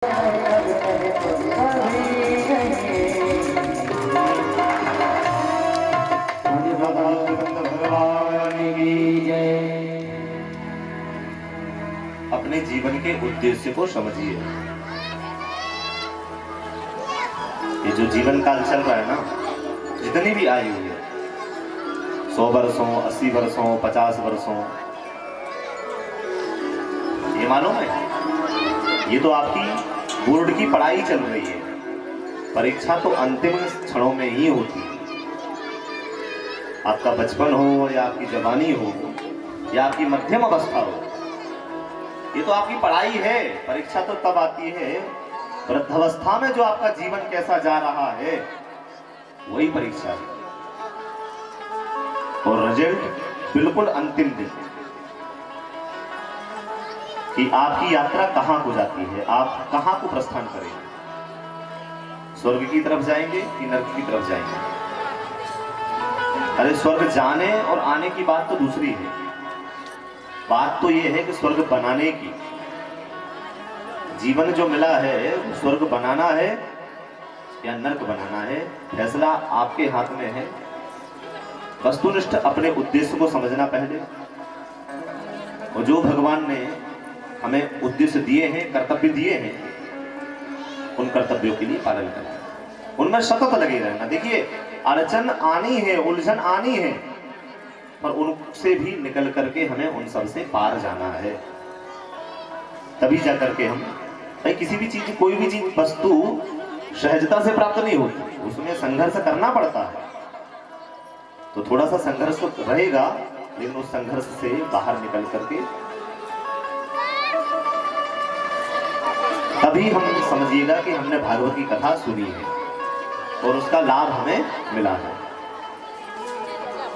अपने जीवन के उद्देश्य को समझिए। ये जो जीवन काल चल रहा है ना, जितनी भी आयु है, 100 वर्षों, 80 वर्षों, 50 वर्षों, ये मालूम है, ये तो आपकी बोर्ड की पढ़ाई चल रही है। परीक्षा तो अंतिम क्षणों में ही होती है। आपका बचपन हो या आपकी जवानी हो या आपकी मध्यम अवस्था हो, ये तो आपकी पढ़ाई है। परीक्षा तो तब आती है वृद्धावस्था में, जो आपका जीवन कैसा जा रहा है वही परीक्षा है। और रिजल्ट बिल्कुल अंतिम दिन कि आपकी यात्रा कहां को जाती है, आप कहां को प्रस्थान करेंगे, स्वर्ग की तरफ जाएंगे कि नरक की तरफ जाएंगे। अरे स्वर्ग जाने और आने की बात तो दूसरी है, बात तो यह है कि स्वर्ग बनाने की। जीवन जो मिला है स्वर्ग बनाना है या नरक बनाना है, फैसला आपके हाथ में है। वस्तुनिष्ठ अपने उद्देश्य को समझना पहले, और जो भगवान ने हमें उद्देश्य दिए हैं, कर्तव्य दिए हैं, उन कर्तव्यों के लिए पालन करना, उनमें सतत लगे रहना। देखिए, अड़चन आनी है, उलझन आनी है, पर उनसे भी निकल करके हमें उन सब से पार जाना है। तभी जाकर के हम, भाई किसी भी चीज, कोई भी चीज, वस्तु सहजता से प्राप्त नहीं होती, उसमें संघर्ष करना पड़ता है। तो थोड़ा सा संघर्ष तो रहेगा, लेकिन उस संघर्ष से बाहर निकल करके तभी हम समझिएगा कि हमने भागवत की कथा सुनी है और उसका लाभ हमें मिला है।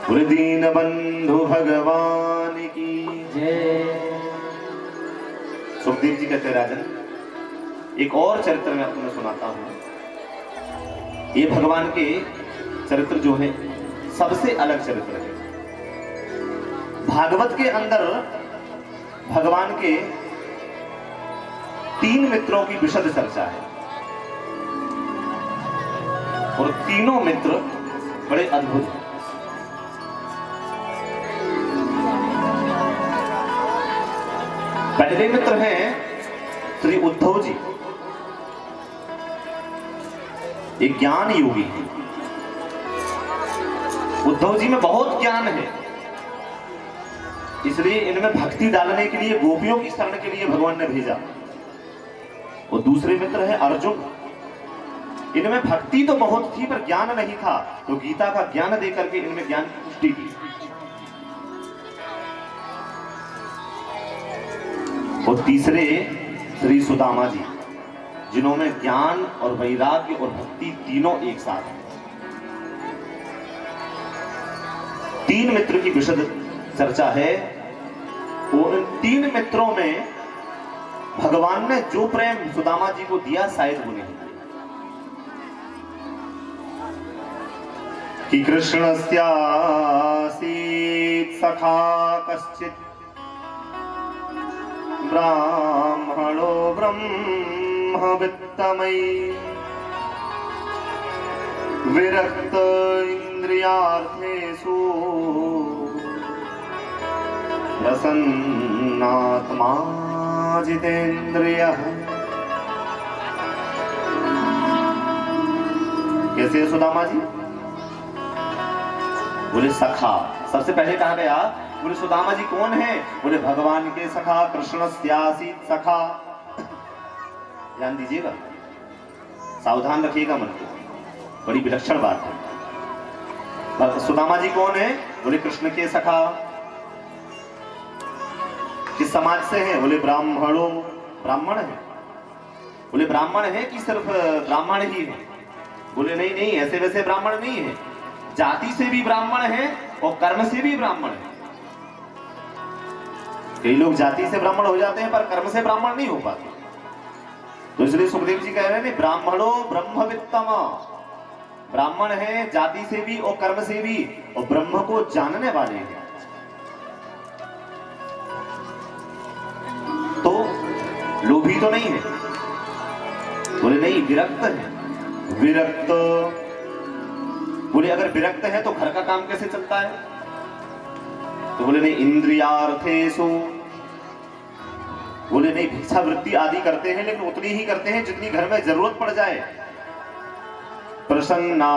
बोले दीन बंधु भगवान की जय। सुखदेव जी कहते, राजन एक और चरित्र मैं तुम्हें सुनाता हूं। ये भगवान के चरित्र जो है सबसे अलग चरित्र है। भागवत के अंदर भगवान के 3 मित्रों की विशद चर्चा है, और तीनों मित्र बड़े अद्भुत हैं। पहले मित्र हैं श्री उद्धव जी, एक ज्ञान योगी है। उद्धव जी में बहुत ज्ञान है, इसलिए इनमें भक्ति डालने के लिए, गोपियों की शरण के लिए भगवान ने भेजा। और दूसरे मित्र है अर्जुन, इनमें भक्ति तो बहुत थी पर ज्ञान नहीं था, तो गीता का ज्ञान देकर के इनमें ज्ञान की पुष्टि की। और तीसरे श्री सुदामा जी, जिन्होंने ज्ञान और वैराग्य और भक्ति तीनों एक साथ है। 3 मित्र की विशद चर्चा है, और इन 3 मित्रों में भगवान ने जो प्रेम सुदामा जी को दिया शायद वो नहीं दिया। कि कृष्णस्यासीत् सखा कश्चित् ब्राह्मणो ब्रह्मवित्तमयी विरक्त इंद्रियार्थेषु प्रसन्नात्मा जितेन्द्रियः। कैसे सुदामा जी? बोले सखा। सबसे पहले कहा गया, बोले सुदामा जी कौन है? बोले भगवान के सखा, कृष्णस्यासीत् सखा। ध्यान दीजिएगा, सावधान रखिएगा मन को, बड़ी विलक्षण बात है। सुदामा जी कौन है? बोले कृष्ण के सखा। किस समाज से है? बोले ब्राह्मणों, ब्राह्मण है। बोले ब्राह्मण है कि सिर्फ ब्राह्मण ही है? बोले नहीं नहीं, ऐसे वैसे ब्राह्मण नहीं है, जाति से भी ब्राह्मण है और कर्म से भी ब्राह्मण है। कई लोग जाति से ब्राह्मण हो जाते हैं पर कर्म से ब्राह्मण नहीं हो पाते। तो इसलिए सुखदेव जी कह रहे हैं, ब्राह्मणो ब्रह्मवित्तम, ब्राह्मण है जाति से भी और कर्म से भी, और ब्रह्म को जानने वाले हैं। तो लोभी तो नहीं है, बोले नहीं, विरक्त है। विरक्त, बोले अगर विरक्त है तो घर का काम कैसे चलता है? तो बोले नहीं, इंद्रियार्थेषु, बोले नहीं, भिक्षा वृत्ति आदि करते हैं लेकिन उतनी ही करते हैं जितनी घर में जरूरत पड़ जाए। प्रसन्नात्मा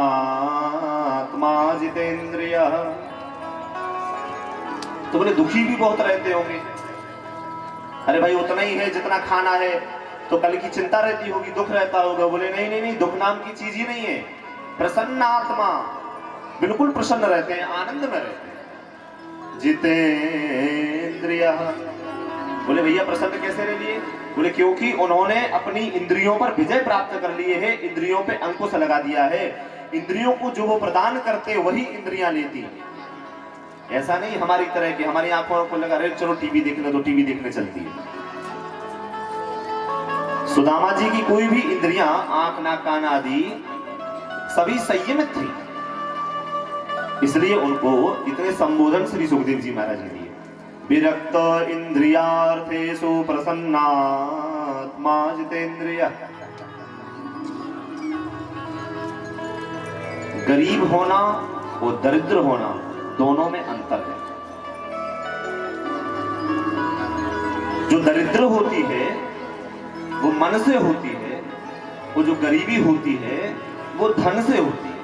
जितेंद्रिय, तो बोले दुखी भी बहुत रहते होंगे। अरे भाई उतना ही है जितना खाना है, तो कल की चिंता रहती होगी, दुख रहता होगा। बोले नहीं नहीं नहीं, दुख नाम की चीज ही नहीं है। प्रसन्न आत्मा, बिल्कुल प्रसन्न रहते हैं, आनंद में रहते हैं। जितेंद्रिय, बोले भैया प्रसन्न कैसे रह लिए? बोले क्योंकि उन्होंने अपनी इंद्रियों पर विजय प्राप्त कर लिए है, इंद्रियों पे अंकुश लगा दिया है। इंद्रियों को जो वो प्रदान करते वही इंद्रियां लेती। ऐसा नहीं हमारी तरह की, हमारी आंखों को लगा रहे चलो टीवी देखने दो, टीवी देखने चलती है। सुदामा जी की कोई भी इंद्रियां, आंख नाक कान आदि सभी संयमित थी, इसलिए उनको इतने संबोधन श्री सुखदेव जी महाराज ने दिए। विरक्त इंद्रियार्थेषु प्रसन्नात्मा जितेंद्रिय। गरीब होना और दरिद्र होना दोनों में अंतर है। जो दरिद्र होती है वो मन से होती है, वो जो गरीबी होती है वो धन से होती है।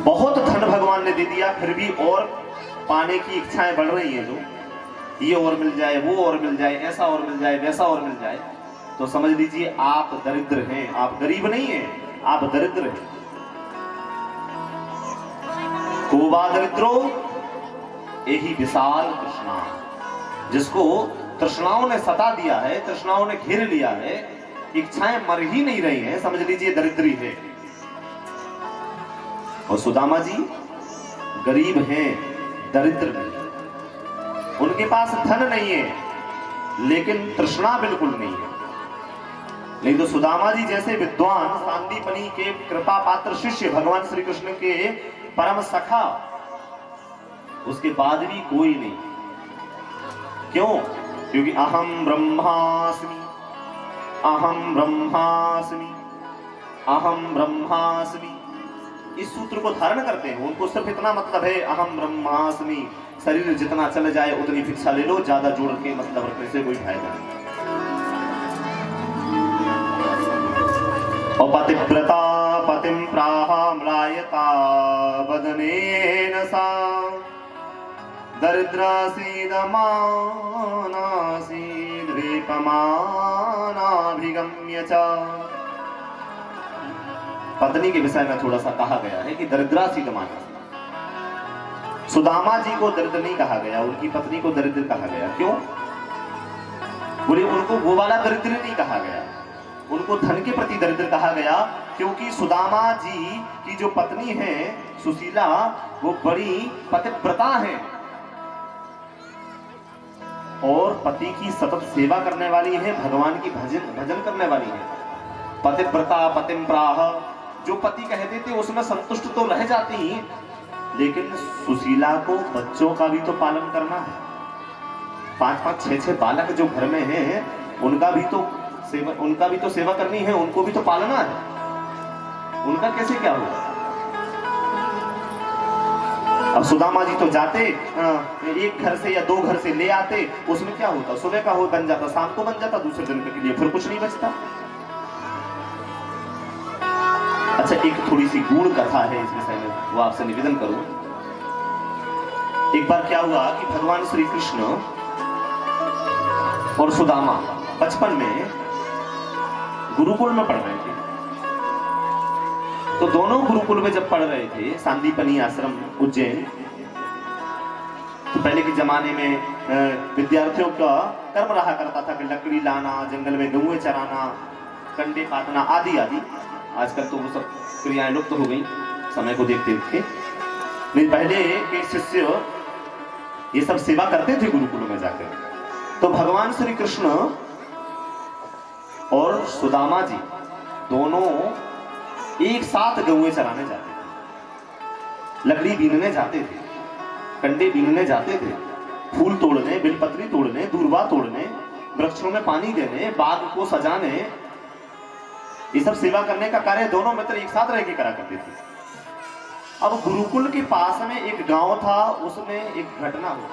बहुत धन भगवान ने दे दिया, फिर भी और पाने की इच्छाएं बढ़ रही हैं, जो ये और मिल जाए, वो और मिल जाए, ऐसा और मिल जाए, वैसा और मिल जाए, तो समझ लीजिए आप दरिद्र हैं। आप गरीब नहीं हैं, आप दरिद्र हैं। कोबा दरिद्रो यही विशाल तृष्णा, जिसको तृष्णाओं ने सता दिया है, तृष्णाओं ने घेर लिया है, इच्छाएं मर ही नहीं रही हैं, समझ लीजिए दरिद्री है। और सुदामा जी गरीब हैं, दरिद्र नहीं। उनके पास धन नहीं है लेकिन तृष्णा बिल्कुल नहीं है। नहीं तो सुदामा जी जैसे विद्वान, सांदीपनी के कृपा पात्र शिष्य, भगवान श्री कृष्ण के परम सखा, उसके बाद भी कोई नहीं। क्यों? क्योंकि अहम ब्रह्मास्मि, अहम ब्रह्मास्मि, अहम ब्रह्मास्मि, इस सूत्र को धारण करते हैं। उनको सिर्फ इतना मतलब है, अहम ब्रह्मास्मि, शरीर जितना चल जाए उतनी भिक्षा ले लो, ज्यादा जोड़ के मतलब रखने से कोई फायदा नहीं। पतिव्रता पतिं प्राहा म्लायता वदनेन सा, दरिद्रासीद मानासीद वेपमानाभिगम्य च। पत्नी के विषय में थोड़ा सा कहा गया है कि दरिद्रासीद मानस। सुदामा जी को दरिद्र नहीं कहा गया, उनकी पत्नी को दरिद्र कहा गया। क्यों? बोले उनको वो वाला दरिद्र नहीं कहा गया, उनको धन के प्रति दरिद्र कहा गया, क्योंकि सुदामा जी की जो पत्नी है सुशीला, वो बड़ी पतिव्रता है और पति की सतत सेवा करने वाली है, भगवान की भजन करने वाली है। पतिव्रता पतिं प्राह, जो पति कहते थे उसमें संतुष्ट तो रह जाती, लेकिन सुशीला को बच्चों का भी तो पालन करना है। 5-5, 6-6 बालक जो घर में हैं, उनका भी तो सेवा करनी है, उनको भी तो पालना है। उनका कैसे क्या होगा? अब सुदामा जी तो जाते, एक घर से या 2 घर से ले आते, उसमें क्या होता? सुबह का हो बन जाता, शाम को बन जाता, दूसरे दिन के लिए फिर कुछ नहीं बचता। अच्छा, एक थोड़ी सी गूढ़ कथा है इस विषय में, वो आपसे निवेदन करूं। एक बार क्या हुआ कि भगवान श्री कृष्ण और सुदामा बचपन में गुरुकुल में पढ़ रहे थे। तो दोनों गुरुकुल में जब पढ़ रहे थे, सांदीपनी आश्रम उज्जैन, तो पहले के जमाने में विद्यार्थियों का कर्म रहा करता था कि लकड़ी लाना, जंगल में गौएं चराना, कंडे काटना आदि आदि। आजकल तो वो सब क्रियाएं लुप्त हो गई समय को देखते देखते। नहीं, पहले के शिष्य ये सब सेवा करते थे गुरुकुल में जाकर। तो भगवान श्री कृष्ण और सुदामा जी दोनों एक साथ गौएं चराने जाते थे, लकड़ी बीनने जाते थे, कंडे बीनने जाते थे, फूल तोड़ने, बेलपत्री तोड़ने, दूर्वा तोड़ने, वृक्षों में पानी देने, बाग को सजाने, ये सब सेवा करने का कार्य दोनों मित्र एक साथ रह के करा करते थे। अब गुरुकुल के पास में एक गांव था, उसमें एक घटना हुई।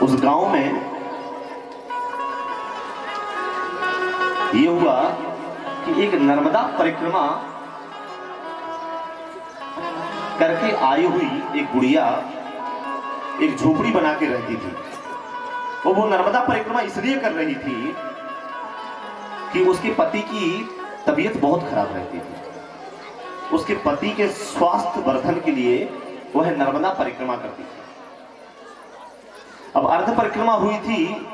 उस गांव में ये हुआ कि एक नर्मदा परिक्रमा करके आई हुई एक बुढ़िया एक झोपड़ी बना के रहती थी। और वो नर्मदा परिक्रमा इसलिए कर रही थी कि उसके पति की तबीयत बहुत खराब रहती थी। उसके पति के स्वास्थ्य वर्धन के लिए वह नर्मदा परिक्रमा करती थी। अब अर्ध परिक्रमा हुई थी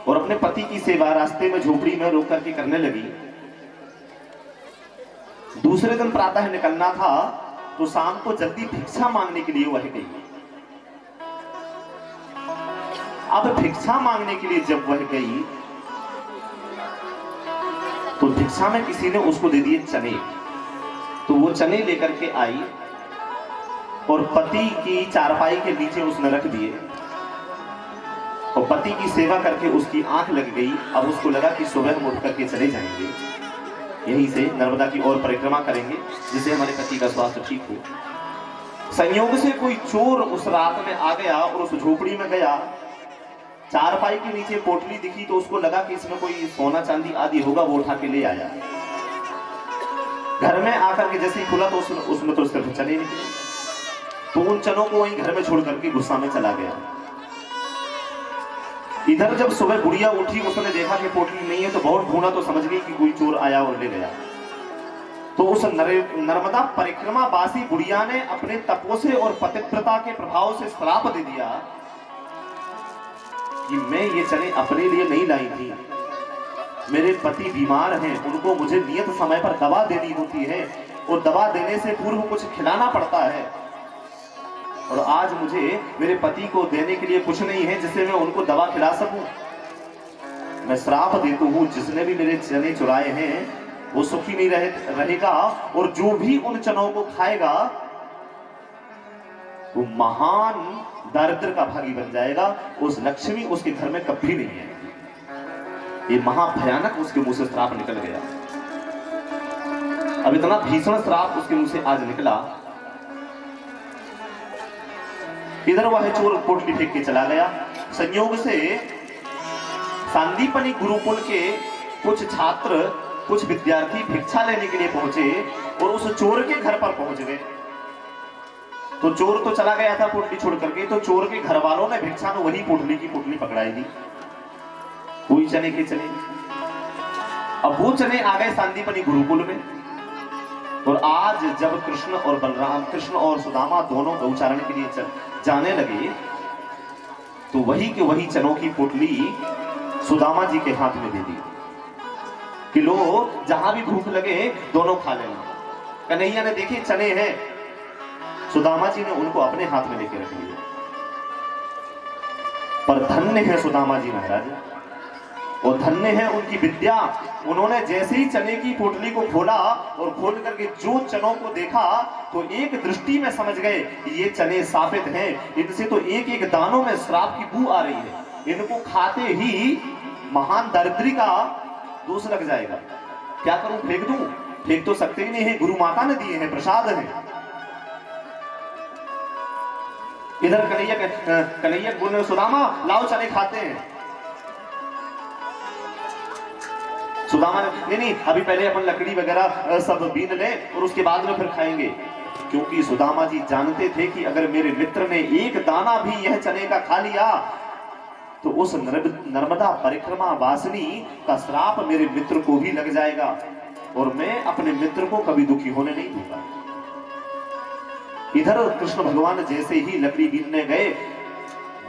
और अपने पति की सेवा रास्ते में झोपड़ी में रोक करके करने लगी। दूसरे दिन प्रातः निकलना था तो शाम को जल्दी भिक्षा मांगने के लिए वह गई। अब भिक्षा मांगने के लिए जब वह गई तो भिक्षा में किसी ने उसको दे दिए चने। तो वो चने लेकर के आई और पति की चारपाई के नीचे उसने रख दिए और पति की सेवा करके उसकी आंख लग गई। अब उसको लगा कि सुबह हम उठ करके चले जाएंगे, यहीं से नर्मदा की ओर परिक्रमा करेंगे जिससे हमारे पति का स्वास्थ्य ठीक हो। संयोग से कोई चोर उस रात में आ गया और उस झोपड़ी में गया। चारपाई के नीचे पोटली दिखी तो उसको लगा कि इसमें कोई सोना चांदी आदि होगा, वो उठा के ले आया। घर में आकर के जैसे ही खुला तो उसमें तो सिर्फ चने निकले। तो उन चनों को वहीं घर में छोड़ करके गुस्सा में चला गया। इधर जब सुबह बुढ़िया उठी, उसने देखा कि पोटली नहीं है तो बहुत ढूंढा तो समझ गई कि कोई चोर आया और ले गया। तो उस नर्मदा परिक्रमा बासी बुढ़िया ने अपने तपो से और पतिव्रता के प्रभाव से श्राप दे दिया कि मैं ये चने अपने लिए नहीं लाई थी, मेरे पति बीमार हैं, उनको मुझे नियत समय पर दवा देनी होती है और दवा देने से पूर्व कुछ खिलाना पड़ता है और आज मुझे मेरे पति को देने के लिए कुछ नहीं है जिससे मैं उनको दवा खिला सकूं। मैं श्राप देता हूं, जिसने भी मेरे चने चुराए हैं वो सुखी नहीं रहेगा और जो भी उन चनों को खाएगा वो महान दारिद्र का भागी बन जाएगा। उस लक्ष्मी उसके घर में कभी नहीं है। ये महाभयानक उसके मुंह से श्राप निकल गया। अब इतना भीषण श्राप उसके मुंह से आज निकला। इधर वह चोर पोटली फेंक के चला गया। संयोग से सांदीपनी गुरुकुल के कुछ छात्र, कुछ विद्यार्थी भिक्षा लेने के लिए पहुंचे और उस चोर के घर पर पहुंच गए। तो चोर तो चला गया था पोटली छोड़ करके, तो चोर के घर वालों ने भिक्षा में वही पोटली की पोटली पकड़ाई दी, वही चने के चने। अब वो चने आ गए सांदीपनी गुरुकुल में। और आज जब कृष्ण और बलराम, कृष्ण और सुदामा दोनों गौचारण के लिए जाने लगे तो वही के वही चनों की पोटली सुदामा जी के हाथ में दे दी कि लो, जहां भी भूख लगे दोनों खा लेना। कन्हैया ने देखे चने हैं, सुदामा जी ने उनको अपने हाथ में लेके रख लिया। पर धन्य है सुदामा जी महाराज, और धन्य है उनकी विद्या। उन्होंने जैसे ही चने की पोटली को खोला और खोल करके जो चनों को देखा तो एक दृष्टि में समझ गए ये चने साबित हैं, इनसे तो एक एक दानों में श्राप की बू आ रही है, इनको खाते ही महान दारिद्र्य का दोष लग जाएगा। क्या करूं, फेंक दूं? फेंक तो सकते ही नहीं है, गुरु माता ने दिए हैं, प्रसाद है। इधर कन्हैया बोले सुदामा लाओ चने खाते हैं। सुदामा ने नहीं, अभी पहले अपन लकड़ी वगैरह सब बीन ले और उसके बाद में फिर खाएंगे, क्योंकि सुदामा जी जानते थे कि अगर मेरे मित्र ने एक दाना भी यह चने का खा लिया तो उस नर्मदा परिक्रमा वासिनी का श्राप मेरे मित्र को भी लग जाएगा और मैं अपने मित्र को कभी दुखी होने नहीं दूंगा। इधर कृष्ण भगवान जैसे ही लकड़ी बीनने गए,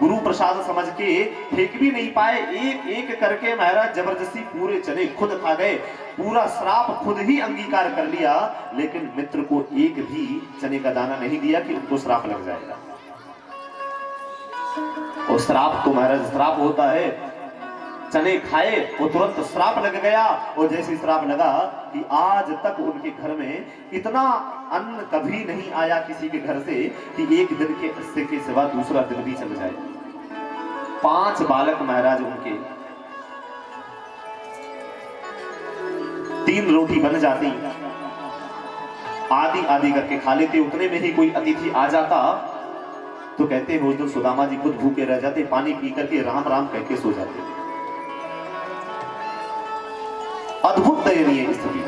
गुरु प्रसाद समझ के फेंक भी नहीं पाए, एक एक करके महाराज जबरदस्ती पूरे चने खुद खा गए, पूरा श्राप खुद ही अंगीकार कर लिया, लेकिन मित्र को एक भी चने का दाना नहीं दिया कि उनको श्राप लग जाएगा। और श्राप तो महाराज श्राप होता है, चने खाए वो तुरंत श्राप लग गया। और जैसे श्राप लगा कि आज तक उनके घर में इतना अन्न कभी नहीं आया किसी के घर से कि एक दिन के हिस्से के सिवा दूसरा दिन भी चल जाए। 5 बालक महाराज उनके, 3 रोटी बन जाती, आधी आधी करके खा लेते। उतने में ही कोई अतिथि आ जाता तो कहते हैं उस दिन सुदामा जी खुद भूखे रह जाते, पानी पी करके राम राम कह के सो जाते। अद्भुत दयनीय स्थिति।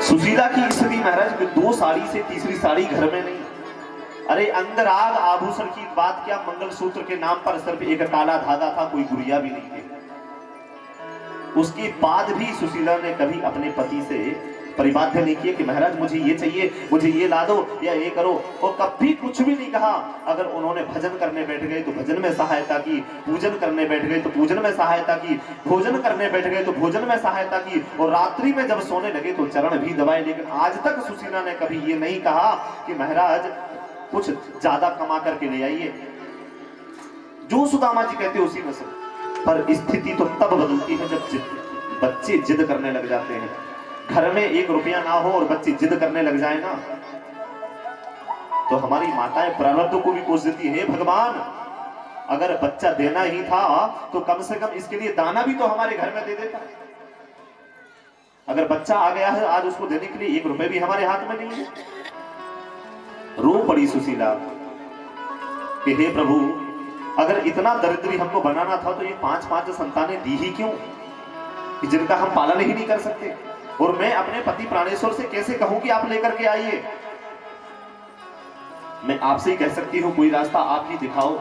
सुशीला की स्थिति महाराज 2 साड़ी से तीसरी साड़ी घर में नहीं। अरे अंदर आग आभूषण की बात क्या, मंगलसूत्र के नाम पर सिर्फ एक काला धागा था, कोई गुड़िया भी नहीं थी। उसके बाद भी सुशीला ने कभी अपने पति से परिबाध्य नहीं किया कि महाराज मुझे ये चाहिए, मुझे ये ला दो या ये करो, और कभी कुछ भी नहीं कहा। अगर उन्होंने भजन करने बैठ गए तो भजन में सहायता की, पूजन करने बैठ गए तो पूजन में सहायता की, भोजन करने बैठ गए तो भोजन में सहायता की, और रात्रि में जब सोने लगे तो चरण भी दबाए। लेकिन आज तक सुशीला ने कभी ये नहीं कहा कि महाराज कुछ ज्यादा कमा करके ले आइए। जो सुदामा जी कहते उसी में से। पर स्थिति तो तब बदलती है जब बच्चे जिद करने लग जाते हैं। घर में 1 रुपया ना हो और बच्चे जिद करने लग जाए ना, तो हमारी माताएं प्रारब्ध को भी कोस देती है। भगवान अगर बच्चा देना ही था तो कम से कम इसके लिए दाना भी तो हमारे घर में दे देता। अगर बच्चा आ गया है आज, उसको देने के लिए 1 रुपए भी हमारे हाथ में नहीं है। रो पड़ी सुशीला कि हे प्रभु, अगर इतना दरिद्री हमको बनाना था तो ये 5-5 संतानें दी ही क्यों, कि जिनका हम पालन ही नहीं कर सकते। और मैं अपने पति प्राणेश्वर से कैसे कहूं कि आप लेकर के आइए। मैं आपसे ही कह सकती हूं कोई रास्ता आप ही दिखाओ।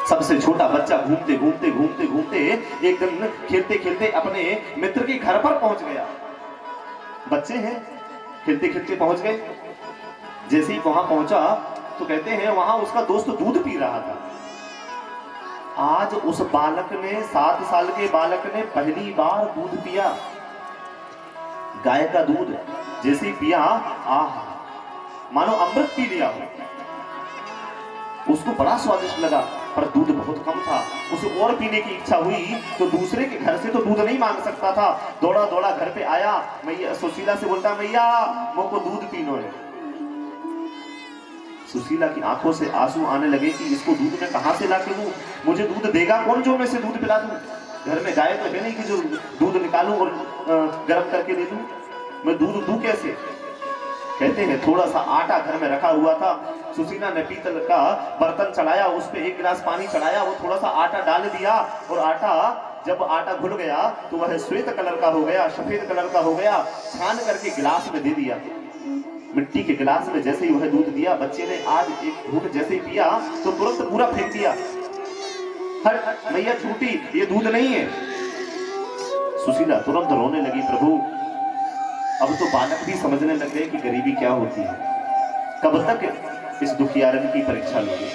सबसे छोटा बच्चा घूमते घूमते घूमते घूमते एक दिन खेलते खेलते अपने मित्र के घर पर पहुंच गया। बच्चे हैं, खेलते खेलते पहुंच गए। जैसे ही वहां पहुंचा तो कहते हैं वहां उसका दोस्त दूध पी रहा था। आज उस बालक ने, 7 साल के बालक ने पहली बार दूध पिया, गाय का दूध। जैसे ही पिया, आह, मानो अमृत पी लिया हो। उसको बड़ा स्वादिष्ट लगा, पर दूध बहुत कम था। उसे और पीने की इच्छा हुई तो दूसरे के घर से तो दूध नहीं मांग सकता था। दौड़ा दौड़ा घर पे आया, मैया सुशीला से बोलता, मैया मुझको दूध पीनो है। सुशीला की आंखों से आंसू आने लगे कि इसको दूध में कहां से लाके दूं, मुझे दूध देगा कौन जो मैं से दूध पिला दूं। घर में गाय तो है नहीं कि जो दूध निकालूं और गर्म करके दे दूं। मैं दूध दूं कैसे। कहते हैं थोड़ा सा आटा घर में रखा हुआ था। सुशीला ने पीतल का बर्तन चढ़ाया, उस पे 1 गिलास पानी चढ़ाया, वो थोड़ा सा आटा डाल दिया, और आटा जब आटा घुल गया तो वह श्वेत कलर का हो गया, सफेद कलर का हो गया। छान करके गिलास में दे दिया। मिट्टी के गिलास में जैसे ही वह दूध दिया, बच्चे ने आज एक घूंट जैसे ही पिया तो तुरंत पूरा फेंक दिया। हट मैया झूठी, ये दूध नहीं है। सुशीला तुरंत रोने लगी, प्रभु अब तो बालक भी समझने लग गए कि गरीबी क्या होती है। कब तक इस दुखियारन की परीक्षा लोगे।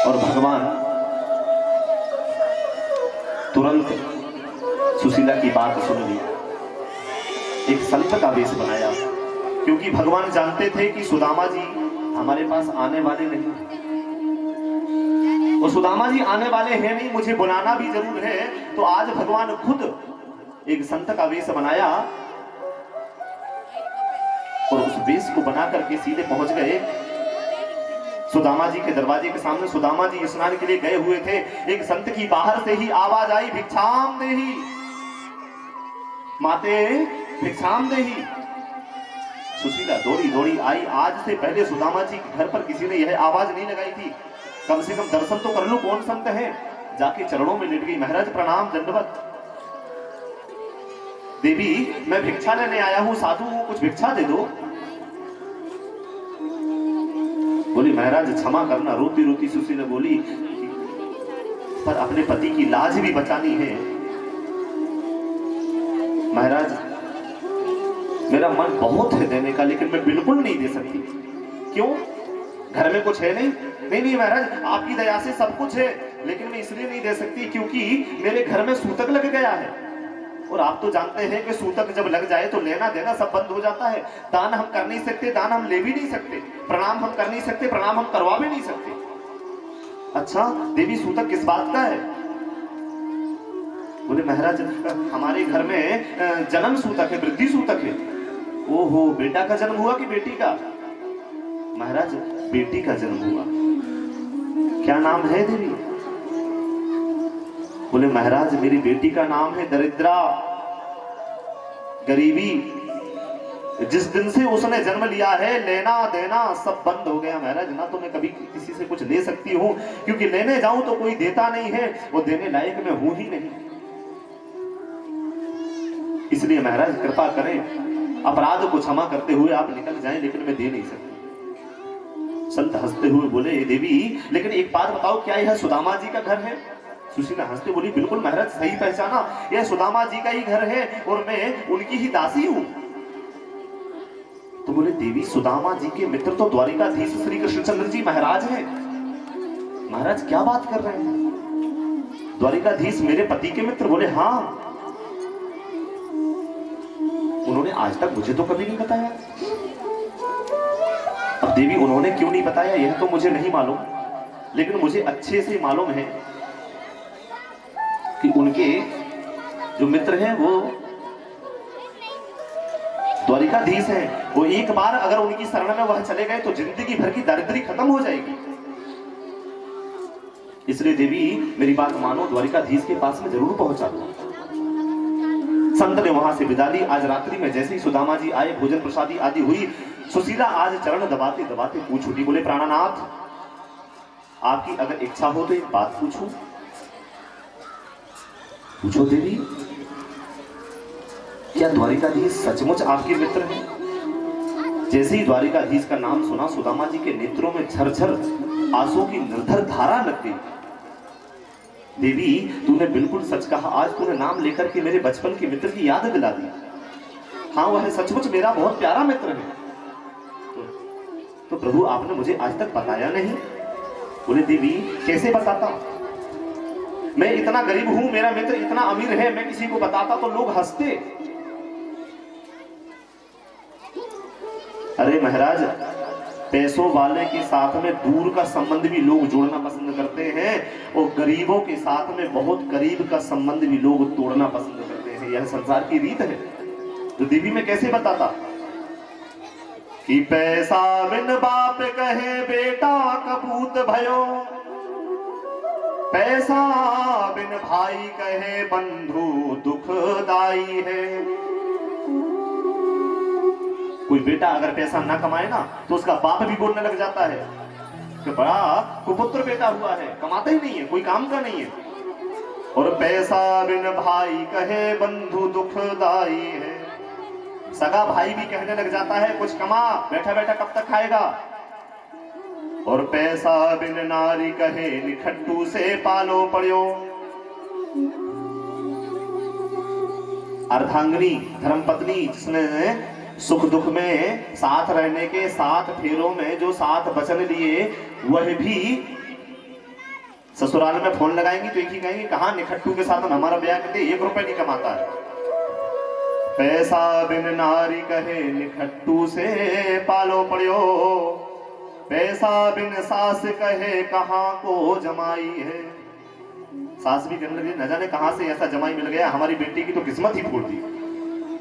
और भगवान तुरंत सुशीला की बात सुन ली, एक संत का वेश बनाया, क्योंकि भगवान जानते थे कि सुदामा जी हमारे पास आने वाले नहीं। और सुदामा जी आने वाले हैं नहीं, मुझे बुलाना भी जरूर है। तो आज भगवान खुद एक संत का वेश बनाया और उस वेश को बना करके सीधे पहुंच गए सुदामा जी के दरवाजे के सामने। सुदामा जी स्नान के लिए गए हुए थे। एक संत की बाहर से ही आवाज आई, भिक्षाम देहि माते भिक्षाम देहि। सुशीला दौड़ी दौड़ी आई। आज से पहले सुदामा जी के घर पर किसी ने यह आवाज नहीं लगाई थी, कम से कम दर्शन तो कर लो कौन संत है। जाके चरणों में लेट गई, महाराज प्रणाम दंडवत। देवी मैं भिक्षा लेने आया हूं, साधु हूं, कुछ भिक्षा दे दो। बोली महाराज क्षमा करना। रोती रोती सुशीला बोली, पर अपने पति की लाज भी बचानी है महाराज। मेरा मन बहुत है देने का, लेकिन मैं बिल्कुल नहीं दे सकती। क्यों? घर में कुछ है नहीं? नहीं महाराज, आपकी दया से सब कुछ है, लेकिन मैं इसलिए नहीं दे सकती क्योंकि मेरे घर में सूतक लग गया है। और आप तो जानते हैं कि सूतक जब लग जाए तो लेना देना सब बंद हो जाता है। दान हम कर नहीं सकते, दान हम ले भी नहीं सकते, प्रणाम हम कर नहीं सकते, प्रणाम हम करवा भी नहीं सकते। अच्छा देवी सूतक किस बात का है? बोले महाराज हमारे घर में जन्म सूतक है, वृद्धि सूतक है। ओहो, बेटा का जन्म हुआ कि बेटी का? महाराज बेटी का जन्म हुआ। क्या नाम है देवी? बोले महाराज मेरी बेटी का नाम है दरिद्रा, गरीबी। जिस दिन से उसने जन्म लिया है लेना देना सब बंद हो गया महाराज। ना तो मैं कभी किसी से कुछ ले सकती हूँ, क्योंकि लेने जाऊं तो कोई देता नहीं है, वो देने लायक मैं हूं ही नहीं। इसलिए महाराज कृपा करें, अपराध को क्षमा करते हुए आप निकल जाएं, लेकिन मैं दे नहीं सकती। संत हंसते हुए बोले देवी लेकिन एक बात बताओ, क्या यह सुदामा जी का घर है? सुशीला हंसते बोली बिल्कुल महाराज, सही पहचाना, यह सुदामा जी का ही घर है और मैं उनकी ही दासी हूं। तो बोले देवी सुदामा जी के मित्र तो द्वारिकाधीश श्री कृष्णचंद्र जी महाराज हैं। महाराज क्या बात कर रहे हैं? द्वारिकाधीश मेरे पति के मित्र? बोले हाँ। उन्होंने आज तक मुझे तो कभी नहीं बताया। अब देवी उन्होंने क्यों नहीं बताया यह तो मुझे नहीं मालूम, लेकिन मुझे अच्छे से मालूम है कि उनके जो मित्र हैं वो द्वारिकाधीश हैं। वो एक बार अगर उनकी शरण में वह चले गए तो जिंदगी भर की दरिद्री खत्म हो जाएगी। इसलिए देवी मेरी बात मानो, द्वारिकाधीश के पास में जरूर पहुंचा दो। संत ने वहां से विदा ली। आज रात्रि में जैसे ही सुदामा जी आए, भोजन प्रसादी आदि हुई, सुशीला आज चरण दबाते दबाते पूछ उठी, बोले प्राणनाथ आपकी अगर इच्छा हो तो एक बात पूछूं? पूछो देवी। क्या द्वारिकाधीश सचमुच आपके मित्र हैं? जैसे ही द्वारिकाधीश का नाम सुना, सुदामा जी के नेत्रों में झरझर आंसू की निर्धर धारा लग गई। देवी तूने बिल्कुल सच कहा, आज तूने नाम लेकर के मेरे बचपन के मित्र की याद दिला दी। हाँ वह सचमुच मेरा बहुत प्यारा मित्र है। तो प्रभु आपने मुझे आज तक बताया नहीं। बोले देवी कैसे बताता? मैं इतना गरीब हूं, मेरा मित्र इतना अमीर है, मैं किसी को बताता तो लोग हंसते। अरे महाराज पैसों वाले के साथ में दूर का संबंध भी लोग जोड़ना पसंद करते हैं और गरीबों के साथ में बहुत करीब का संबंध भी लोग तोड़ना पसंद करते हैं। यह संसार की रीत है। तो देवी में कैसे बताता कि पैसा बिन बाप कहे बेटा कपूत भयो, पैसा बिन भाई कहे बंधु दुखदाई है। कोई बेटा अगर पैसा ना कमाए ना तो उसका बाप भी बोलने लग जाता है कि बड़ा कुपुत्र बेटा हुआ है, कमाता ही नहीं है, कोई काम का नहीं है। और पैसा बिन भाई कहे बंधु दुखदाई है, सगा भाई भी कहने लग जाता है कुछ कमा, बैठा बैठा कब तक खाएगा। और पैसा बिन नारी कहे निखट्टू से पालो पड़ियो, अर्धांगिनी धर्मपत्नी जिसने सुख दुख में साथ रहने के 7 फेरों में जो 7 वचन लिए, वह भी ससुराल में फोन लगाएंगी तो एक ही कहेंगे कहां निखट्टू के साथ हमारा ब्याह करते, 1 रुपए नहीं कमाता है। पैसा बिन नारी कहे निखट्टू से पालो पड़ियो, पैसा बिन सास कहे कहां को जमाई है। सास भी कहने लगी न जाने कहां से ऐसा जमाई मिल गया, हमारी बेटी की तो किस्मत ही फूट दी।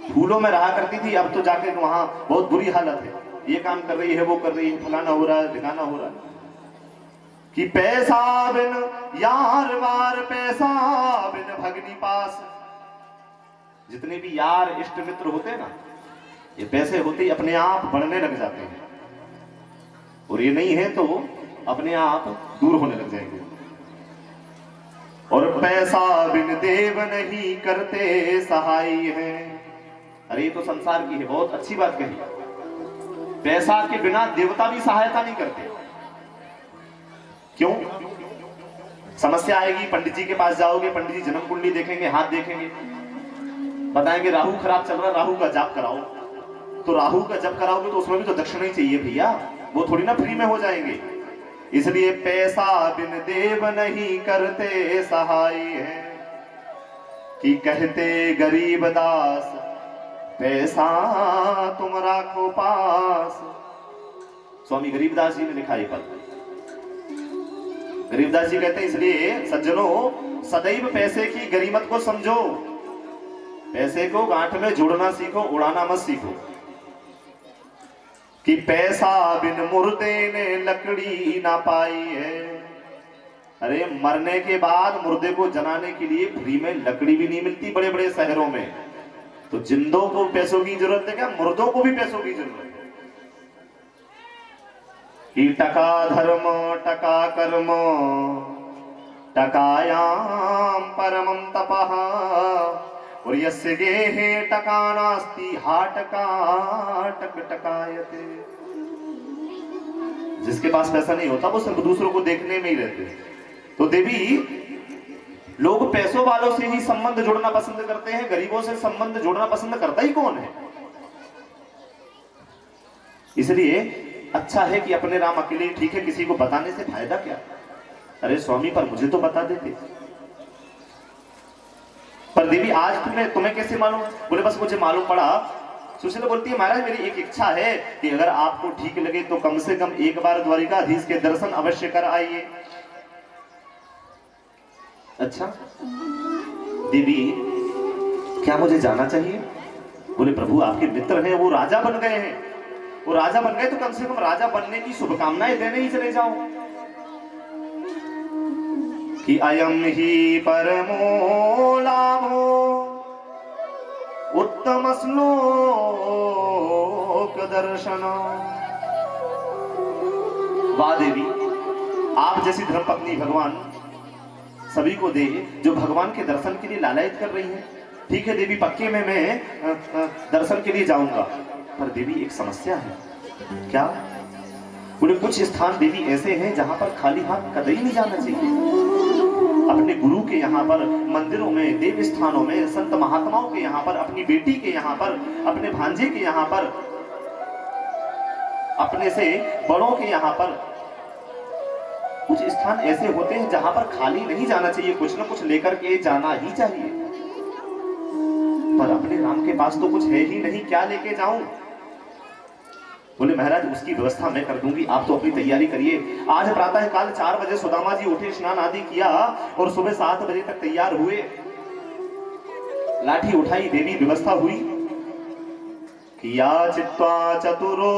फूलों में रहा करती थी, अब तो जाके वहां बहुत बुरी हालत है, ये काम कर रही है, वो कर रही है, फलाना हो रहा है, ढिकाना हो रहा है। कि पैसा बिन यार वार, पैसा बिन भगनी पास। जितने भी यार इष्ट मित्र होते हैं ना, ये पैसे होते ही अपने आप बढ़ने लग जाते हैं, और ये नहीं है तो अपने आप दूर होने लग जाएंगे। और पैसा बिन देव नहीं करते सहाय है। अरे ये तो संसार की है, बहुत अच्छी बात कही। पैसा के बिना देवता भी सहायता नहीं करते। क्यों? समस्या आएगी, पंडित जी के पास जाओगे, पंडित जी जन्म कुंडली देखेंगे, हाथ देखेंगे, बताएंगे राहु खराब चल रहा, राहु का जाप कराओ। तो राहु का जप कराओगे तो उसमें भी तो दक्षिणा ही चाहिए भैया, वो थोड़ी ना फ्री में हो जाएंगे। इसलिए पैसा बिन देव नहीं करते सहाय है, कि कहते गरीब दास पैसा तुम राखो पास। स्वामी गरीबदास जी ने लिखा है पद। गरीबदास जी कहते हैं इसलिए सज्जनों सदैव पैसे की गरीमत को समझो, पैसे को गांठ में जोड़ना सीखो, उड़ाना मत सीखो। कि पैसा बिन मुर्दे ने लकड़ी ना पाई है। अरे मरने के बाद मुर्दे को जलाने के लिए फ्री में लकड़ी भी नहीं मिलती बड़े बड़े शहरों में, तो जिंदों को पैसों की जरूरत है क्या, मुर्दों को भी पैसों की जरूरत है। कि टका धर्म टका कर्म टकायाम परमं तपः और यस्य गेहे टका नास्ति हा टका टक टकायते। जिसके पास पैसा नहीं होता वो सिर्फ दूसरों को देखने में ही रहते। तो देवी लोग पैसों वालों से ही संबंध जोड़ना पसंद करते हैं, गरीबों से संबंध जोड़ना पसंद करता ही कौन है। इसलिए अच्छा है कि अपने राम अकेले ठीक है, किसी को बताने से फायदा क्या। अरे स्वामी पर मुझे तो बता देते। पर देवी आज तुम्हें कैसे मालूम? बोले बस मुझे मालूम पड़ा। सुशीला बोलती है महाराज मेरी एक इच्छा है कि अगर आपको ठीक लगे तो कम से कम एक बार द्वारिकाधीश के दर्शन अवश्य कर आइए। अच्छा देवी क्या मुझे जाना चाहिए? बोले प्रभु आपके मित्र हैं, वो राजा बन गए हैं, वो राजा बन गए तो कम से कम राजा बनने की शुभकामनाएं देने ही चले जाओ। कि अयम ही परमो लाभो उत्तम श्लोक दर्शन। वाह देवी आप जैसी धर्मपत्नी भगवान सभी को दे जो भगवान के दर्शन के लिए लालायित कर रही है। ठीक है देवी पक्के में मैं दर्शन के लिए जाऊंगा, पर देवी एक समस्या है। क्या? बोले कुछ स्थान देवी ऐसे हैं जहां पर खाली हाथ कतई नहीं जाना चाहिए। अपने गुरु के यहाँ पर, मंदिरों में, देव स्थानों में, संत महात्माओं के यहाँ पर, अपनी बेटी के यहाँ पर, अपने भांजे के यहाँ पर, अपने से बड़ों के यहाँ पर कुछ स्थान ऐसे होते हैं जहां पर खाली नहीं जाना चाहिए, कुछ ना कुछ लेकर के जाना ही चाहिए। पर अपने राम के पास तो कुछ है ही नहीं, क्या लेके जाऊं? बोले महाराज उसकी व्यवस्था मैं कर दूंगी, आप तो अपनी तैयारी करिए। आज प्रातः काल 4 बजे सुदामा जी उठे, स्नान आदि किया और सुबह 7 बजे तक तैयार हुए। लाठी उठाई, देवी व्यवस्था हुई। किया चित्वा चतुरो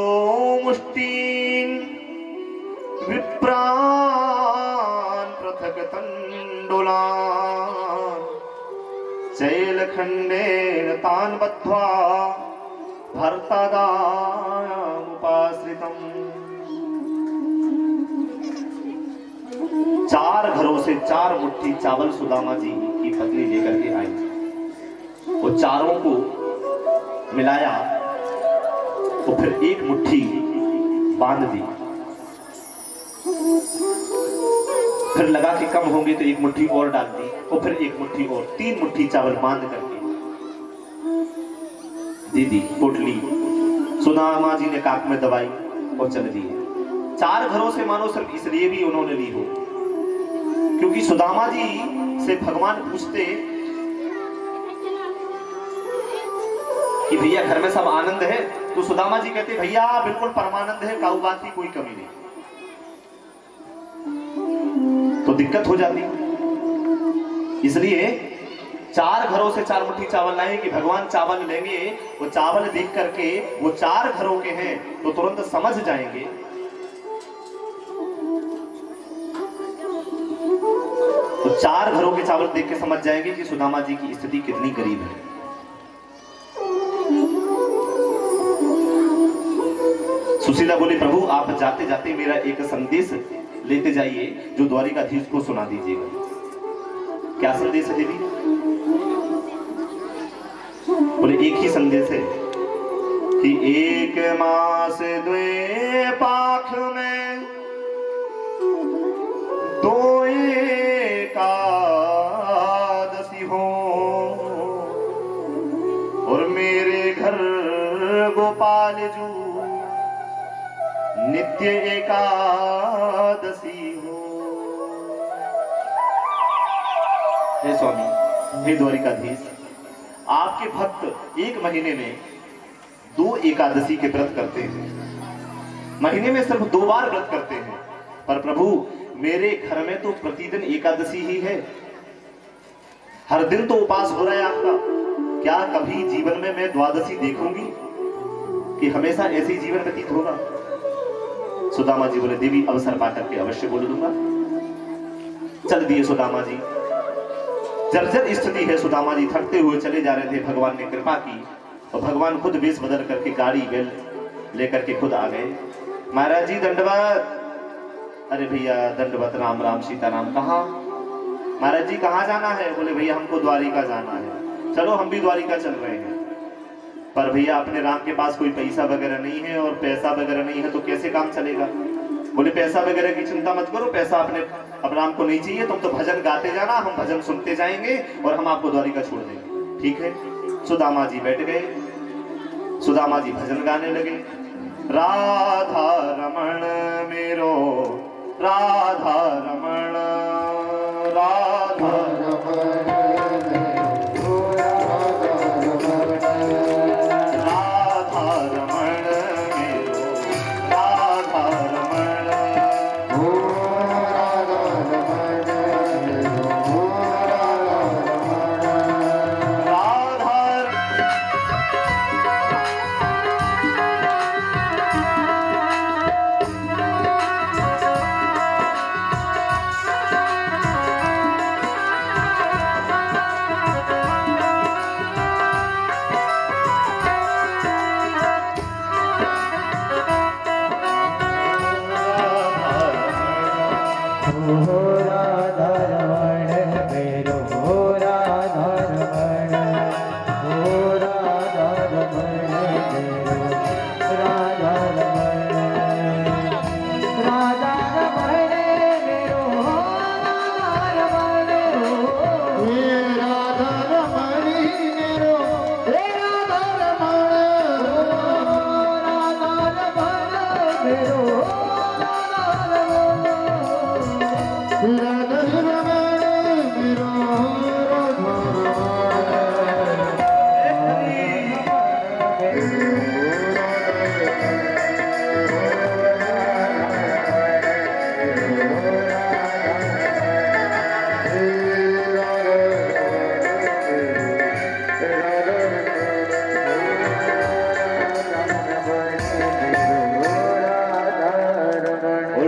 मुष्टीन विप्रान पृथक तंडुलान चैल खंडेन तान बद्ध्वा भर्तादामुपाश्रितम्। 4 घरों से 4 मुट्ठी चावल सुदामा जी की पत्नी लेकर के आई। वो चारों को मिलाया और फिर एक मुट्ठी बांध दी, फिर लगा कि कम होंगे तो एक मुट्ठी और डाल दी और फिर एक मुट्ठी और, 3 मुट्ठी चावल बांध करके दीदी पोटली सुदामा जी ने काक में दबाई और चल दी। 4 घरों से मानो सिर्फ इसलिए भी उन्होंने ली हो क्योंकि सुदामा जी से भगवान पूछते कि भैया घर में सब आनंद है, तो सुदामा जी कहते भैया बिल्कुल परमानंद है, काऊ बात की कोई कमी नहीं। तो दिक्कत हो जाती। इसलिए 4 घरों से 4 मुट्ठी चावल लाए कि भगवान चावल लेंगे, वो चावल देख करके वो 4 घरों के हैं तो तुरंत समझ जाएंगे। तो 4 घरों के चावल देख के समझ जाएंगे कि सुदामा जी की स्थिति कितनी गरीब है। सुशीला बोली प्रभु आप जाते जाते मेरा एक संदेश लेते जाइए जो द्वारिकाधीश को सुना दीजिएगा। क्या संदेश है देवी? बोले एक ही संदेश है कि 1 मास 2 पाख में 2 एकादशी हो और मेरे घर गोपाल जू नित्य एकादशी हो। हे स्वामी, हे द्वारिकाधीश, आपके भक्त 1 महीने में 2 एकादशी के व्रत करते हैं, महीने में सिर्फ 2 बार व्रत करते हैं। पर प्रभु मेरे घर में तो प्रतिदिन एकादशी ही है, हर दिन तो उपास हो रहा है आपका। क्या कभी जीवन में मैं द्वादशी देखूंगी कि हमेशा ऐसे ही जीवन व्यतीत होगा? सुदामा जी बोले, देवी अवसर पाकर के अवश्य बोल दूंगा। चल दिए सुदामा जी। जर्जर स्थिति है, सुदामा जी थकते हुए चले जा रहे थे। भगवान ने कृपा की और भगवान खुद वेश बदल करके गाड़ी बेल लेकर के खुद आ गए। महाराज जी दंडवत। अरे भैया दंडवत, राम राम सीताराम। कहाँ महाराज जी, कहाँ जाना है? बोले भैया हमको द्वारिका जाना है। चलो हम भी द्वारिका चल रहे हैं, पर भैया अपने राम के पास कोई पैसा वगैरह नहीं है और पैसा वगैरह नहीं है तो कैसे काम चलेगा? बोले पैसा वगैरह की चिंता मत करो, पैसा अपने अब राम को नहीं चाहिए, तुम तो भजन गाते जाना, हम भजन सुनते जाएंगे और हम आपको द्वारिका छोड़ देंगे। ठीक है। सुदामा जी बैठ गए। सुदामा जी भजन गाने लगे। राधा रमण मेरो, राधा रमण, राधा रमण,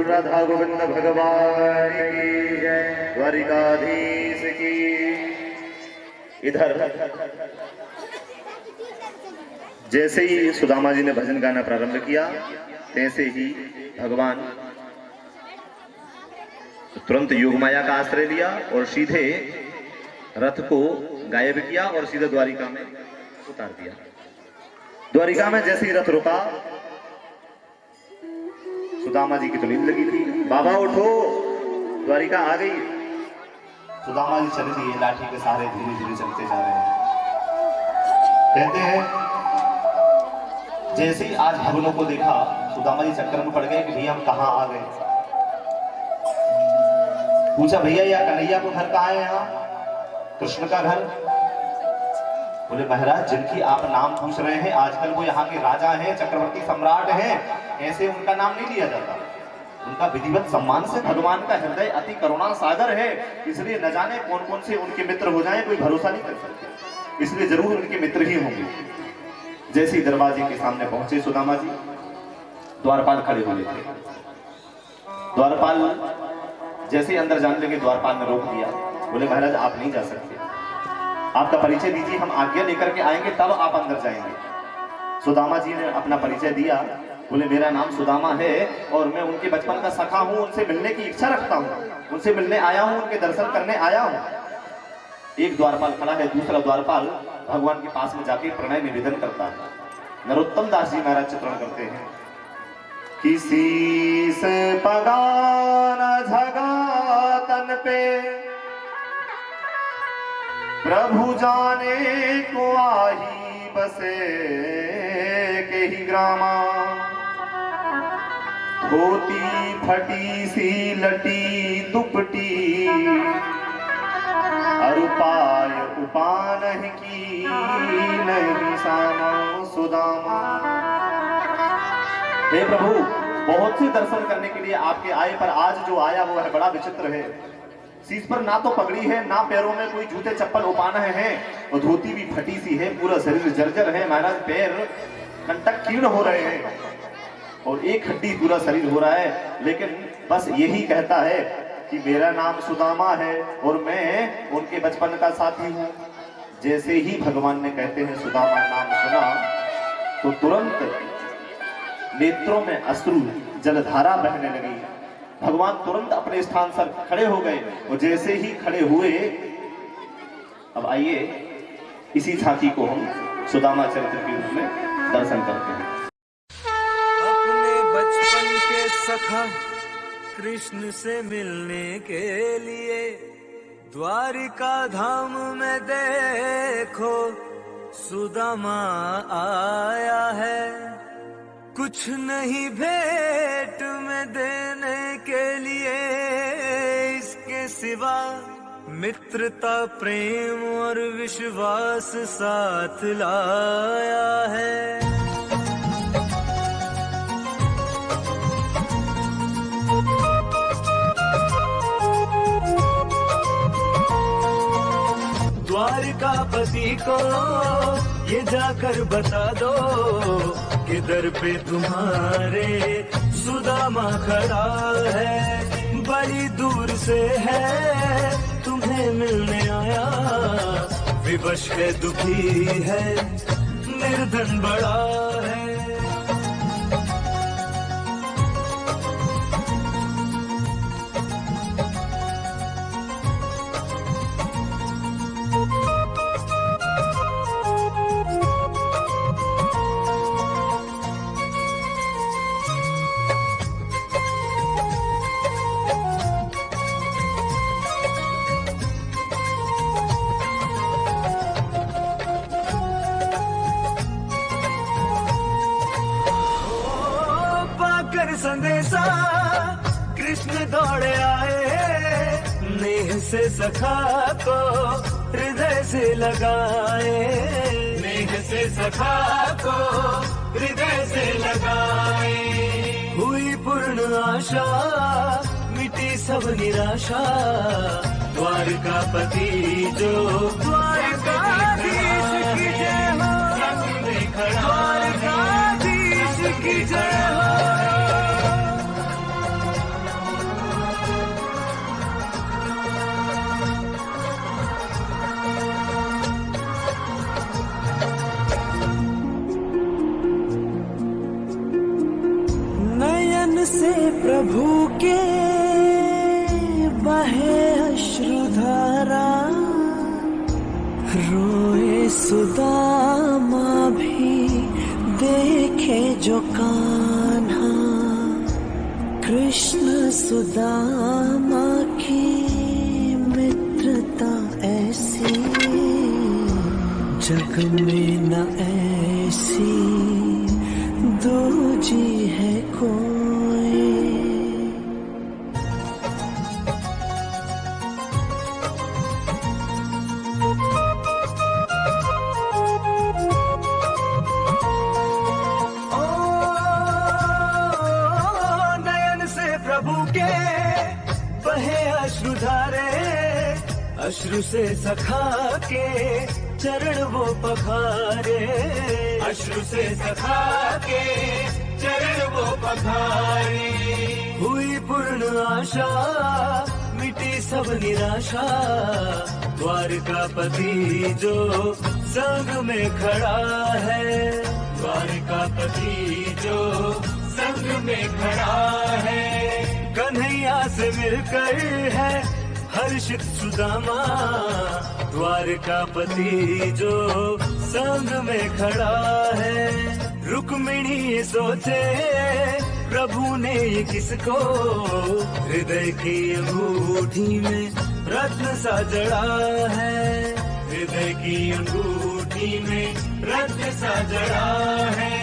राधा गोविंद भगवान की जय, द्वारिकाधीश की। इधर जैसे ही सुदामा जी ने भजन गाना प्रारंभ किया, तैसे ही भगवान तुरंत योगमाया का आश्रय लिया और सीधे रथ को गायब किया और सीधे द्वारिका में उतार दिया। द्वारिका में जैसे ही रथ रुका, सुदामा जी की तो नींद लगी थी। बाबा उठो, द्वारिका आ गई। सुदामा जी चले दिए, लाठी के सहारे धीरे धीरे चलते जा रहे हैं। कहते हैं जैसे ही आज भगनों को देखा, सुदामा जी चक्कर में पड़ गए कि भैया हम कहाँ आ गए। पूछा भैया या कन्हैया को घर कहाँ है? यहाँ कृष्ण का घर। बोले महाराज जिनकी आप नाम पूछ रहे हैं, आजकल वो यहाँ के राजा हैं, चक्रवर्ती सम्राट हैं, ऐसे उनका नाम नहीं लिया जाता। उनका विधिवत सम्मान से, भगवान का हृदय अति करुणा सागर है, इसलिए न जाने कौन कौन से उनके मित्र हो जाएं, कोई भरोसा नहीं कर सकते, इसलिए जरूर उनके मित्र ही होंगे। जैसे ही दरवाजे के सामने पहुंचे सुदामा जी, द्वारपाल खड़े हुए थे। द्वारपाल जैसे ही अंदर जाने लगे, द्वारपाल ने रोक दिया। बोले महाराज आप नहीं जा सकते, आपका परिचय दीजिए, हम आज्ञा लेकर के आएंगे तब आप अंदर जाएंगे। सुदामा जी ने अपना परिचय दिया। बोले मेरा नाम सुदामा है और मैं उनके बचपन का सखा हूँ, उनसे मिलने की इच्छा रखता हूँ, उनसे मिलने आया हूँ, उनके दर्शन करने आया हूँ। एक द्वारपाल खड़ा है, दूसरा द्वारपाल भगवान के पास में जाके प्रणय निवेदन करता है। नरोत्तम दास जी महाराज चित्रण करते हैं, किसी से पगा न झगा तन पे, प्रभु जाने को आही बसे के ही ग्रामा, धोती फटी सी लटी दुपटी, अरुपाय उपान की नहीं सामा सुदामा। हे प्रभु बहुत से दर्शन करने के लिए आपके आए, पर आज जो आया वो है बड़ा विचित्र है। शीश पर ना तो पगड़ी है, ना पैरों में कोई जूते चप्पल उपाना है, और धोती भी फटी सी है, पूरा शरीर जर्जर है महाराज, पैर कंटक कीर्ण हो रहे हैं और एक हड्डी पूरा शरीर हो रहा है। लेकिन बस यही कहता है कि मेरा नाम सुदामा है और मैं उनके बचपन का साथी हूँ। जैसे ही भगवान ने कहते हैं सुदामा नाम सुना तो तुरंत नेत्रों में अश्रु जलधारा बहने लगी। भगवान तुरंत अपने स्थान पर खड़े हो गए और जैसे ही खड़े हुए, अब आइए इसी झांकी को हम सुदामा चरित्र के रूप में दर्शन करते हैं। अपने बचपन के सखा कृष्ण से मिलने के लिए द्वारिका धाम में देखो सुदामा आया है। कुछ नहीं भेंट में देने के लिए इसके सिवा, मित्रता प्रेम और विश्वास साथ लाया है। द्वारिकापति को ये जाकर बता दो कि दर पे तुम्हारे सुदामा खड़ा है। बड़ी दूर से है तुम्हें मिलने आया, विवश है दुखी है निर्धन बड़ा है। संदेशा कृष्ण दौड़े आए, नेह से सखा को हृदय से लगाए। नेह से सखा को हृदय से लगाए। हुई पूर्ण आशा मिटी सब निराशा, द्वारकापति जो द्वारकाधीश की जय हो, द्वारकाधीश की जय हो। से प्रभु के बहे अश्रुधारा, रोए सुदामा भी देखे जो कान्हा। कृष्ण सुदामा की मित्रता ऐसी, जग में न ऐसी दूजी है कोई। अश्रु से सखा के चरण वो पखारे। अश्रु से सखा के चरण वो पखारे। हुई पूर्ण आशा मिटी सब निराशा, द्वारकापति जो संग में खड़ा है। द्वारकापति जो संग में खड़ा है। कन्हैया से मिलकर है हर्षित सुदामा, द्वारकापति जो संग में खड़ा है। रुक्मिणी सोचे प्रभु ने ये किसको, हृदय की अंगूठी में रत्न सा जड़ा है। हृदय की अंगूठी में रत्न सा जड़ा है।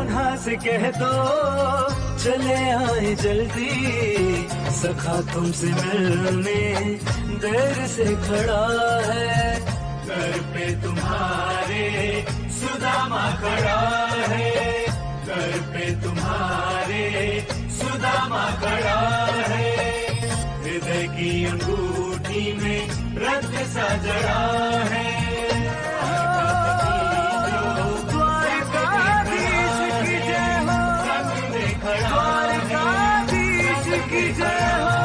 राधा से कह दो चले आए जल्दी, सखा तुमसे मिलने देर से खड़ा है। घर पे तुम्हारे सुदामा खड़ा है, घर पे तुम्हारे सुदामा खड़ा है। हृदय की अंगूठी में रक्त सा जड़ा है। द्वारकाधीश की जय हो, सामने खड़ा द्वारकाधीश की जय हो।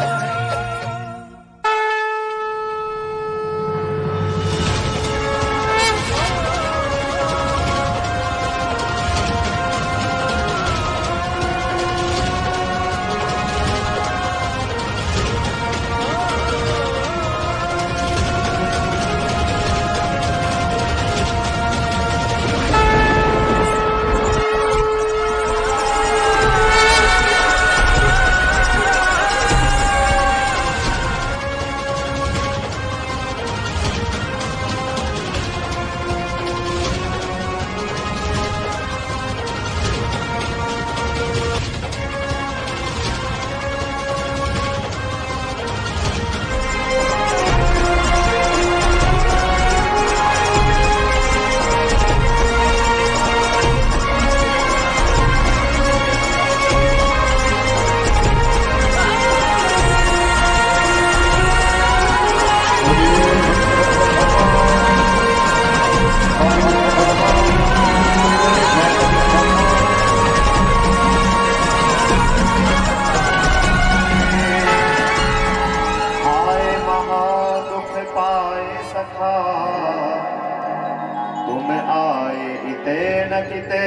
तुम आए इते न किते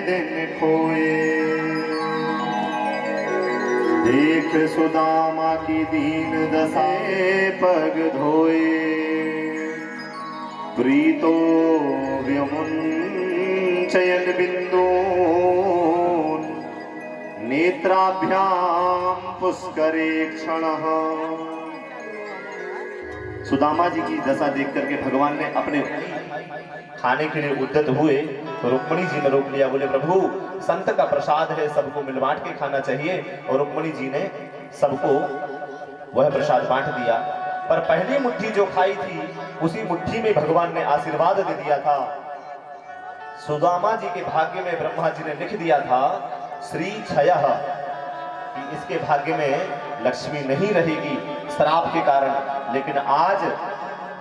दिन खोए। देख सुदामा की दीन दशाए पग धोए। प्रीतो व्यमुंचयन बिंदून नेत्राभ्याम पुष्करे क्षणः। सुदामा जी की दशा देख करके भगवान ने अपने खाने के लिए उद्यत हुए तो रुक्मणी जी ने रोक लिया। बोले प्रभु संत का प्रसाद है, सबको मिल बांट के खाना चाहिए। और रुक्मणी जी ने सबको वह प्रसाद बांट दिया। पर पहली मुट्ठी जो खाई थी उसी मुट्ठी में भगवान ने आशीर्वाद दे दिया था। सुदामा जी के भाग्य में ब्रह्मा जी ने लिख दिया था श्री क्षयः, कि इसके भाग्य में लक्ष्मी नहीं रहेगी श्राप के कारण। लेकिन आज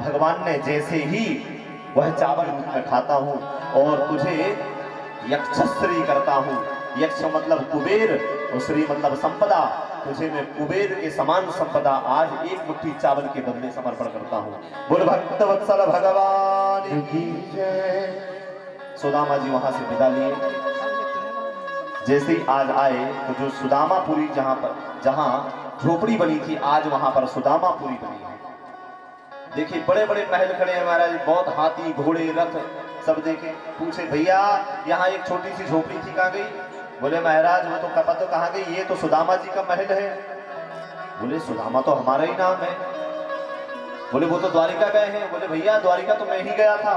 भगवान ने जैसे ही वह चावल मैं खाता हूँ और तुझे यक्षश्री करता हूँ। यक्ष मतलब कुबेर और श्री मतलब संपदा। तुझे मैं कुबेर के समान संपदा आज एक मुट्ठी चावल के बदले समर्पण करता हूँ। बोल भक्तवत्सल भगवान की जय। सुदामा जी वहां से विदा लिए। जैसे ही आज आए तो जो सुदामापुरी जहां झोपड़ी बनी थी आज वहां पर सुदामापुरी बनी है। देखिए बड़े बड़े महल खड़े हैं महाराज, बहुत हाथी घोड़े रथ सब देखे। पूछे भैया यहाँ एक छोटी सी झोपड़ी थी कहाँ गई? बोले महाराज वो तो कपा तो कहाँ गई, ये तो सुदामा जी का महल है। बोले सुदामा तो हमारा ही नाम है। बोले वो तो द्वारिका गए हैं। बोले भैया द्वारिका तो मैं ही गया था।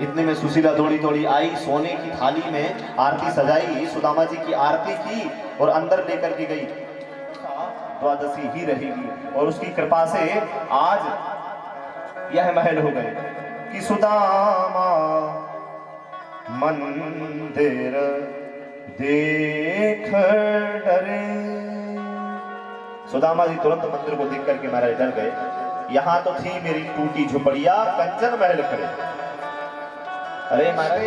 इतने में सुशीला दौड़ी दौड़ी आई, सोने की थाली में आरती सजाई, सुदामा जी की आरती की और अंदर लेकर के गई। द्वादशी ही रहेगी और उसकी कृपा से आज यह महल हो गए कि सुदामा मंदिर देख डरे। सुदामा जी तुरंत मंदिर को देख करके महाराज डर गए। यहाँ तो थी मेरी टूटी झुपड़िया, कंचन महल खड़े। अरे महाराज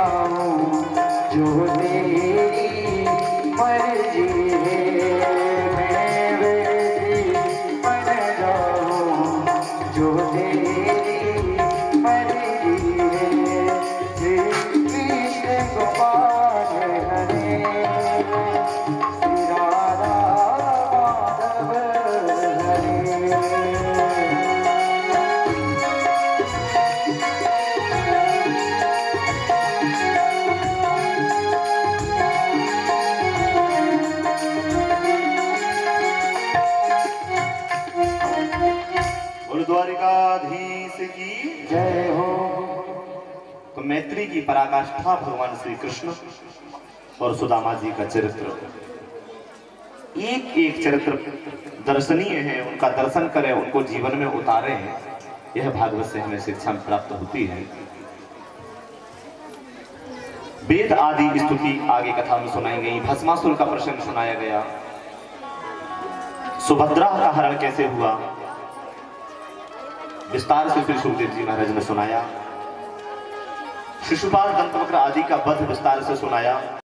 जाऊं जो तेरी मर्जी है, मैं वैसी बन जाऊं जो तेरी मर्जी है। कृष्ण गोपाल हरे श्री राधा माधव हरे। द्वारिकाधीश की जय हो। तो मैत्री की पराकाष्ठा भगवान श्री कृष्ण और सुदामा जी का चरित्र, एक एक चरित्र दर्शनीय है। उनका दर्शन करें, उनको जीवन में उतारें, यह भागवत से हमें शिक्षा प्राप्त होती है। वेद आदि स्तुति आगे कथा में सुनाई गई। भस्मासुर का प्रसंग सुनाया गया। सुभद्रा का हरण कैसे हुआ विस्तार से श्री सुखदेव जी महाराज ने सुनाया। शिशुपाल दंतवक्र आदि का वध विस्तार से सुनाया।